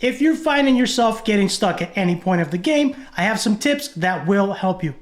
If you're finding yourself getting stuck at any point of the game, I have some tips that will help you.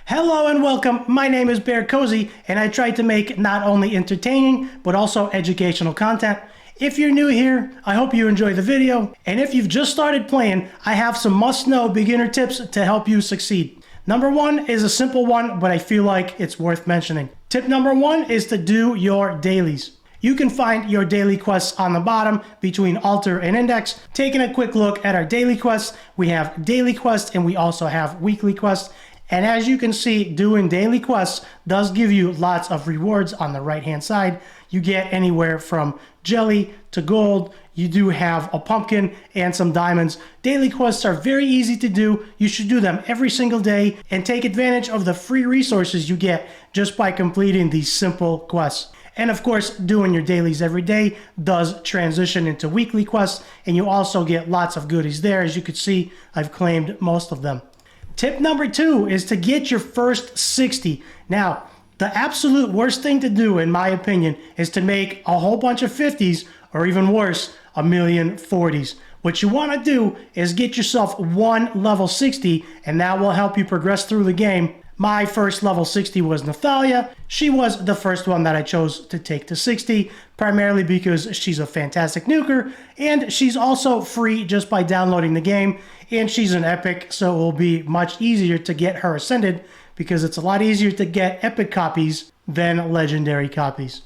Hello and welcome, my name is BearCozy, and I try to make not only entertaining, but also educational content. If you're new here, I hope you enjoy the video, and if you've just started playing, I have some must-know beginner tips to help you succeed. Number one is a simple one, but I feel like it's worth mentioning. Tip number one is to do your dailies. You can find your daily quests on the bottom between altar and index. Taking a quick look at our daily quests, we have daily quests and we also have weekly quests. And as you can see, doing daily quests does give you lots of rewards on the right hand side. You get anywhere from jelly to gold. You do have a pumpkin and some diamonds. Daily quests are very easy to do. You should do them every single day and take advantage of the free resources you get just by completing these simple quests. And of course, doing your dailies every day does transition into weekly quests, and you also get lots of goodies there. As you can see, I've claimed most of them. Tip number two is to get your first 60. Now, the absolute worst thing to do, in my opinion, is to make a whole bunch of 50s, or even worse, a million 40s. What you want to do is get yourself one level 60, and that will help you progress through the game. My first level 60 was Nathalia. She was the first one that I chose to take to 60, primarily because she's a fantastic nuker, and she's also free just by downloading the game, and she's an epic, so it will be much easier to get her ascended, because it's a lot easier to get epic copies than legendary copies.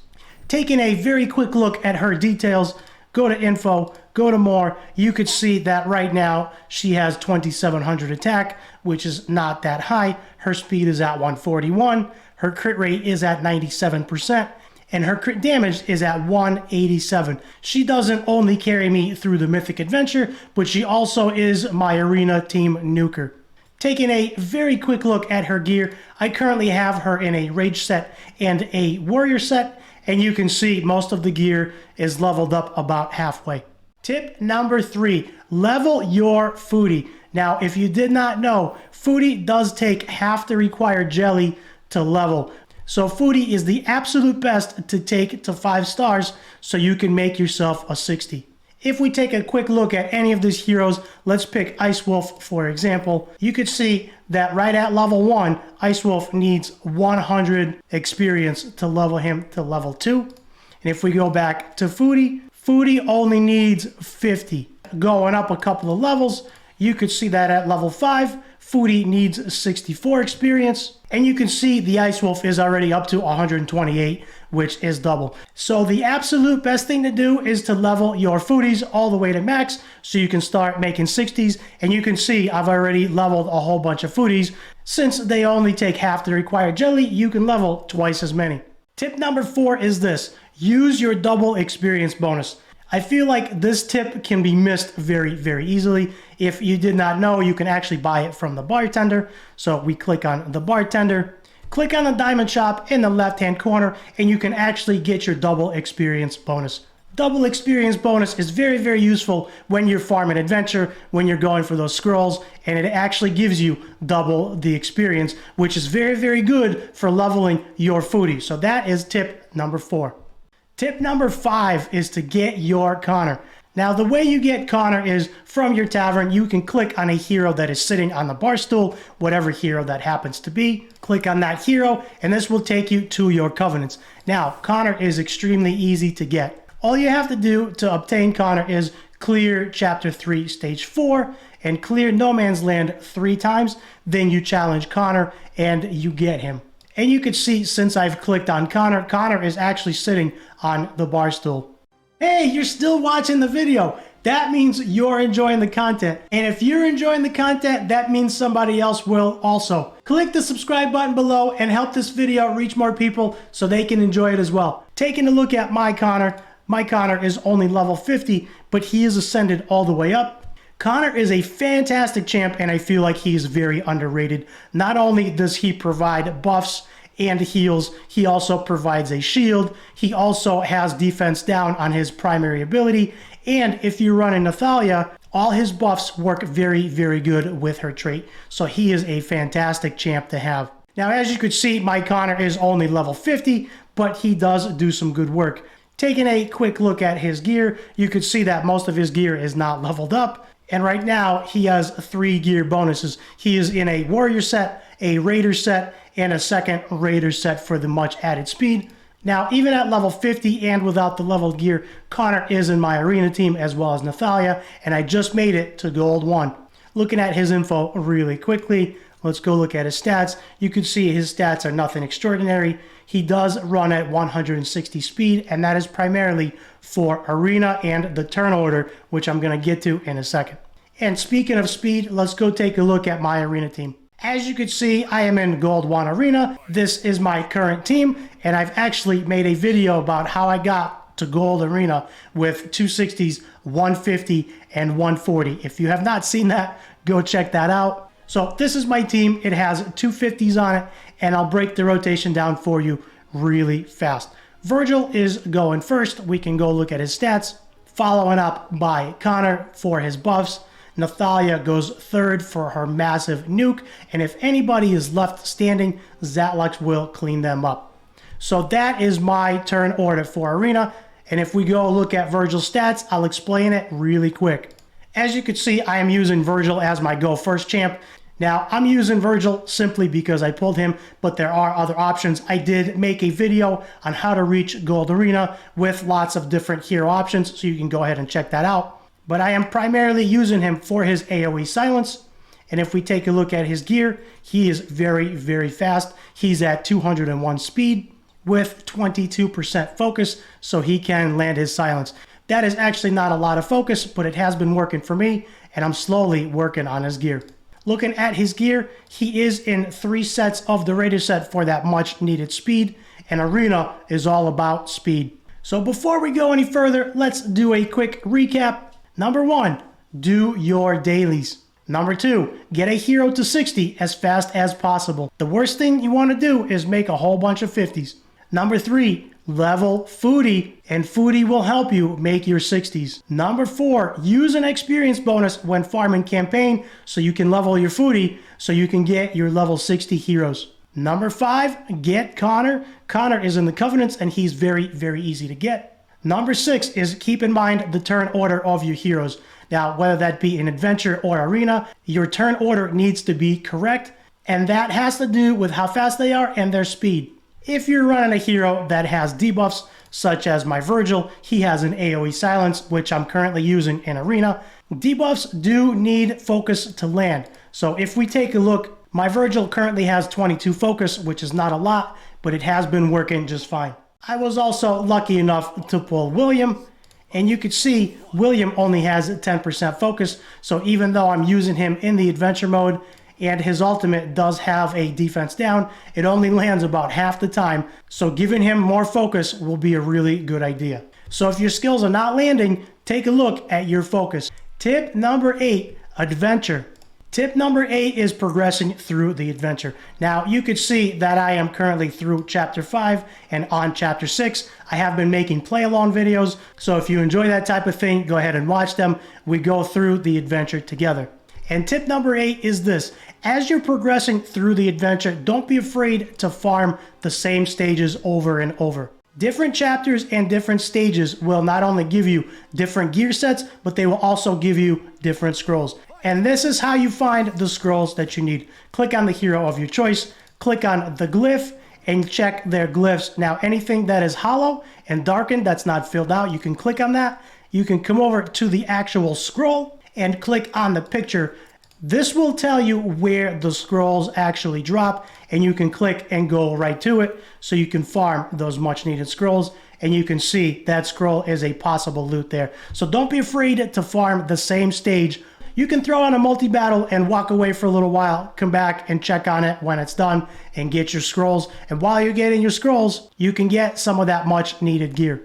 Taking a very quick look at her details, go to info, go to more, you could see that right now she has 2700 attack, which is not that high. Her speed is at 141, her crit rate is at 97%, and her crit damage is at 187. She doesn't only carry me through the Mythic Adventure, but she also is my arena team nuker. Taking a very quick look at her gear, I currently have her in a rage set and a warrior set, and you can see most of the gear is leveled up about halfway. Tip number three, level your foodie. Now, if you did not know, foodie does take half the required jelly to level. So foodie is the absolute best to take to 5 stars so you can make yourself a 60. If we take a quick look at any of these heroes, let's pick Ice Wolf for example. You could see that right at level 1, Ice Wolf needs 100 experience to level him to level 2. And if we go back to Foodie, Foodie only needs 50. Going up a couple of levels, you could see that at level 5, Foodie needs 64 experience. And you can see the Ice Wolf is already up to 128, which is double. So the absolute best thing to do is to level your foodies all the way to max so you can start making 60s. And you can see I've already leveled a whole bunch of foodies. Since they only take half the required jelly, you can level twice as many. Tip number 4 is this: use your double experience bonus. I feel like this tip can be missed very, very easily. If you did not know, you can actually buy it from the bartender. So we click on the bartender, click on the diamond shop in the left-hand corner, and you can actually get your double experience bonus. Double experience bonus is very, very useful when you're farming adventure, when you're going for those scrolls, and it actually gives you double the experience, which is very, very good for leveling your foodie. So that is tip number 4. Tip number 5 is to get your Connor. Now, the way you get Connor is from your tavern. You can click on a hero that is sitting on the bar stool, whatever hero that happens to be. Click on that hero, and this will take you to your covenants. Now, Connor is extremely easy to get. All you have to do to obtain Connor is clear Chapter 3, Stage 4, and clear No Man's Land 3 times. Then you challenge Connor, and you get him. And you can see, since I've clicked on Connor, Connor is actually sitting on the bar stool. Hey, you're still watching the video. That means you're enjoying the content. And if you're enjoying the content, that means somebody else will also. Click the subscribe button below and help this video reach more people so they can enjoy it as well. Taking a look at my Connor is only level 50, but he is ascended all the way up. Connor is a fantastic champ, and I feel like he is very underrated. Not only does he provide buffs and heals, he also provides a shield. He also has defense down on his primary ability. And if you run in Nathalia, all his buffs work very, very good with her trait. So he is a fantastic champ to have. Now, as you could see, my Connor is only level 50, but he does do some good work. Taking a quick look at his gear, you could see that most of his gear is not leveled up. And right now, he has 3 gear bonuses. He is in a warrior set, a raider set, and a second raider set for the much added speed. Now, even at level 50 and without the leveled gear, Connor is in my arena team as well as Nathalia, and I just made it to gold 1. Looking at his info really quickly, let's go look at his stats. You can see his stats are nothing extraordinary. He does run at 160 speed, and that is primarily for arena and the turn order, which I'm going to get to in a second. And speaking of speed, let's go take a look at my arena team. As you can see, I am in Gold 1 Arena. This is my current team, and I've actually made a video about how I got to Gold Arena with 260s, 150, and 140. If you have not seen that, go check that out. So this is my team. It has 250s on it, and I'll break the rotation down for you really fast. Virgil is going first. We can go look at his stats, following up by Connor for his buffs. Nathalia goes third for her massive nuke, and if anybody is left standing, Zatlux will clean them up. So that is my turn order for Arena, and if we go look at Virgil's stats, I'll explain it really quick. As you can see, I am using Virgil as my go first champ. Now, I'm using Virgil simply because I pulled him, but there are other options. I did make a video on how to reach Gold Arena with lots of different hero options, so you can go ahead and check that out. But I am primarily using him for his AoE silence. And if we take a look at his gear, he is very, very fast. He's at 201 speed with 22% focus, so he can land his silence. That is actually not a lot of focus, but it has been working for me, and I'm slowly working on his gear. Looking at his gear, he is in 3 sets of the Raider set for that much needed speed, and Arena is all about speed. So before we go any further, let's do a quick recap. Number 1, do your dailies. Number 2, get a hero to 60 as fast as possible. The worst thing you want to do is make a whole bunch of 50s. Number 3, level Foodie, and Foodie will help you make your 60s. Number 4, use an experience bonus when farming campaign so you can level your Foodie so you can get your level 60 heroes. Number 5, get Connor. Connor is in the Covenants and he's very, very easy to get. Number 6 is keep in mind the turn order of your heroes. Now, whether that be in Adventure or Arena, your turn order needs to be correct, and that has to do with how fast they are and their speed. If you're running a hero that has debuffs, such as my Virgil, he has an AoE silence, which I'm currently using in Arena. Debuffs do need focus to land. So if we take a look, my Virgil currently has 22 focus, which is not a lot, but it has been working just fine. I was also lucky enough to pull William, and you could see William only has 10% focus, so even though I'm using him in the adventure mode and his ultimate does have a defense down, it only lands about half the time, so giving him more focus will be a really good idea. So if your skills are not landing, take a look at your focus. Tip number 8, adventure. Tip number 8 is progressing through the adventure. Now, you could see that I am currently through Chapter 5 and on Chapter 6. I have been making play-along videos, so if you enjoy that type of thing, go ahead and watch them. We go through the adventure together. And tip number 8 is this. As you're progressing through the adventure, don't be afraid to farm the same stages over and over. Different chapters and different stages will not only give you different gear sets, but they will also give you different scrolls. And this is how you find the scrolls that you need. Click on the hero of your choice, click on the glyph, and check their glyphs. Now, anything that is hollow and darkened, that's not filled out, you can click on that. You can come over to the actual scroll and click on the picture. This will tell you where the scrolls actually drop, and you can click and go right to it so you can farm those much needed scrolls, and you can see that scroll is a possible loot there. So don't be afraid to farm the same stage. You can throw on a multi-battle and walk away for a little while, come back and check on it when it's done and get your scrolls. And while you're getting your scrolls, you can get some of that much needed gear.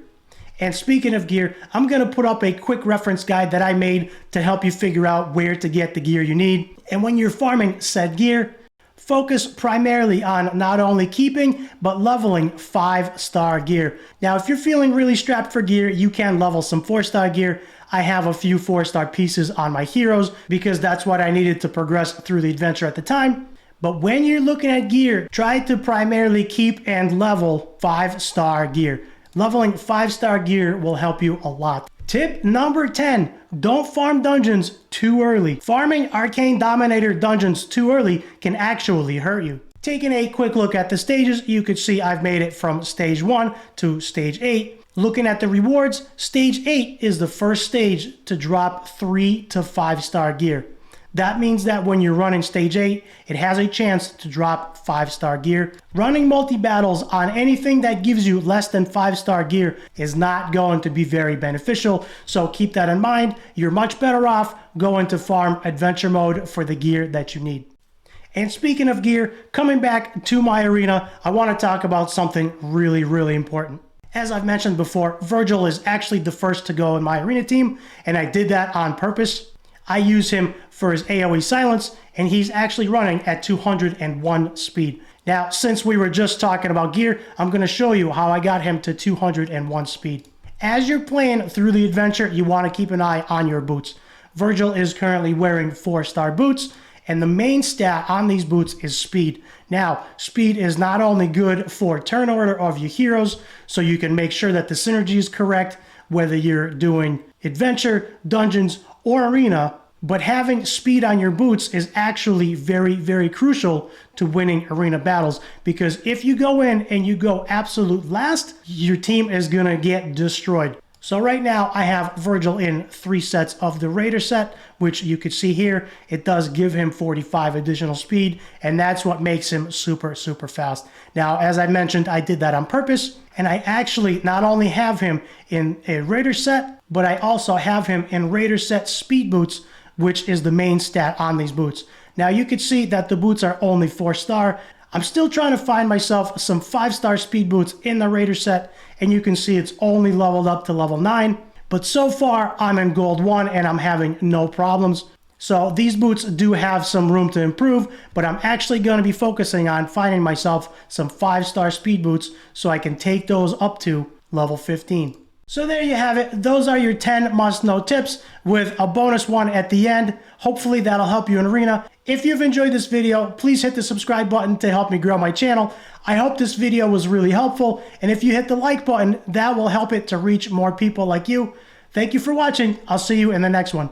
And speaking of gear, I'm going to put up a quick reference guide that I made to help you figure out where to get the gear you need. And when you're farming said gear, focus primarily on not only keeping, but leveling 5-star gear. Now, if you're feeling really strapped for gear, you can level some 4-star gear. I have a few 4-star pieces on my heroes because that's what I needed to progress through the adventure at the time. But when you're looking at gear, try to primarily keep and level 5-star gear. Leveling 5-star gear will help you a lot. Tip number 10, don't farm dungeons too early. Farming Arcane Dominator dungeons too early can actually hurt you. Taking a quick look at the stages, you could see I've made it from stage 1 to stage 8. Looking at the rewards, stage 8 is the first stage to drop 3 to 5-star gear. That means that when you're running stage 8, it has a chance to drop 5-star gear. Running multi-battles on anything that gives you less than 5-star gear is not going to be very beneficial, so keep that in mind. You're much better off going to farm adventure mode for the gear that you need. And speaking of gear, coming back to my arena, I want to talk about something really important. As I've mentioned before, Virgil is actually the first to go in my arena team, and I did that on purpose. I use him for his AoE silence, and he's actually running at 201 speed. Now, since we were just talking about gear, I'm going to show you how I got him to 201 speed. As you're playing through the adventure, you want to keep an eye on your boots. Virgil is currently wearing 4-star boots, and the main stat on these boots is speed. Now, speed is not only good for turn order of your heroes, so you can make sure that the synergy is correct, whether you're doing adventure, dungeons, or arena, but having speed on your boots is actually very crucial to winning arena battles, because if you go in and you go absolute last, your team is gonna get destroyed. So right now I have Virgil in 3 sets of the Raider set, which you could see here. It does give him 45 additional speed, and that's what makes him super fast. Now, as I mentioned, I did that on purpose, and I actually not only have him in a Raider set, but I also have him in Raider set speed boots, which is the main stat on these boots. Now you could see that the boots are only 4-star. I'm still trying to find myself some 5-star speed boots in the Raider set, and you can see it's only leveled up to level 9. But so far, I'm in gold 1 and I'm having no problems. So these boots do have some room to improve, but I'm actually going to be focusing on finding myself some 5-star speed boots so I can take those up to level 15. So there you have it. Those are your 10 must-know tips with a bonus one at the end. Hopefully that'll help you in arena. If you've enjoyed this video, please hit the subscribe button to help me grow my channel. I hope this video was really helpful, and if you hit the like button, that will help it to reach more people like you. Thank you for watching. I'll see you in the next one.